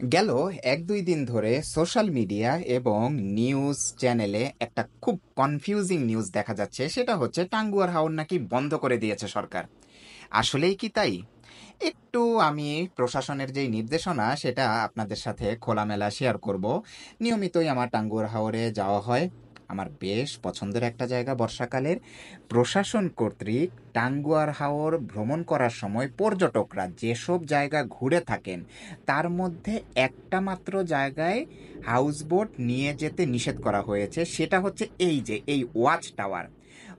গেল ১-২ দিন ধরে সোশ্যাল মিডিয়া এবং নিউজ চ্যানেলে একটা খুব কনফিউজিং নিউজ দেখা যাচ্ছে। সেটা হচ্ছে টাঙ্গুয়ার হাওর নাকি বন্ধ করে দিয়েছে সরকার। আসলেই কি তাই? একটু আমি প্রশাসনের যেই নির্দেশনা সেটা আপনাদের সাথে খোলামেলা শেয়ার করব। নিয়মিতই আমার টাঙ্গুয়ার হাওরে যাওয়া হয়। আমার বেশ পছন্দের একটা জায়গা বর্ষাকালের। প্রশাসন কর্তৃক টাঙ্গুয়ার হাওর ভ্রমণ করার সময় পর্যটকরা যেসব জায়গা ঘুরে থাকেন তার মধ্যে একটা মাত্র জায়গায় হাউসবোট নিয়ে যেতে নিষেধ করা হয়েছে। সেটা হচ্ছে এই যে এই ওয়াচ টাওয়ার।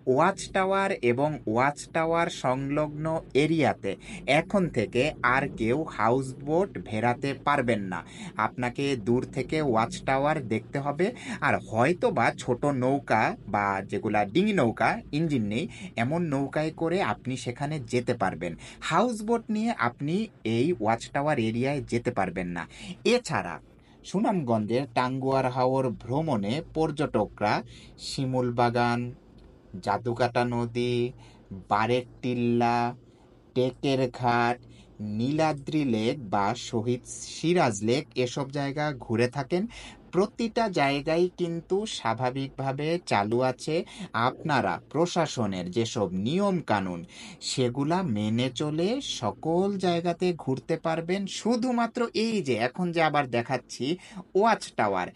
ওয়াচ টাওয়ার এবং ওয়াচ টাওয়ার সংলগ্ন এরিয়াতে এখন থেকে আর কেউ হাউসবোট ভেড়াতে পারবেন না। আপনাকে দূর থেকে ওয়াচ টাওয়ার দেখতে হবে, আর হয়তো বা ছোট নৌকা বা যেগুলা ডিঙি নৌকা, ইঞ্জিন নেই, এমন নৌকায় করে আপনি সেখানে যেতে পারবেন। হাউসবোট নিয়ে আপনি এই ওয়াচ টাওয়ার এরিয়ায় যেতে পারবেন না। এছাড়া সুনামগঞ্জের টাঙ্গুয়ার হাওর ভ্রমণে পর্যটকরা শিমুল বাগান, জাদুকাটা নদী, বারেক টিল্লা, টেকের ঘাট, নীলাদ্রি লেক বা শহীদ সিরাজ লেক এসব জায়গা ঘুরে থাকেন। প্রতিটা জায়গায় কিন্তু স্বাভাবিকভাবে চালু আছে। আপনারা প্রশাসনের যেসব নিয়ম কানুন সেগুলা মেনে চলে সকল জায়গাতে ঘুরতে পারবেন। শুধুমাত্র এই যে এখন যে আবার দেখাচ্ছি ওয়াচ টাওয়ার,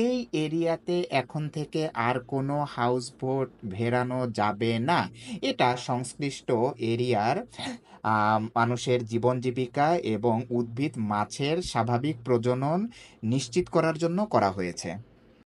এই এরিয়াতে এখন থেকে আর কোনো হাউসবোট ভেড়ানো যাবে না। এটা সংশ্লিষ্ট এরিয়ার মানুষের জীবন জীবিকা এবং উদ্ভিদ মাছের স্বাভাবিক প্রজনন নিশ্চিত করার জন্য করা হয়েছে।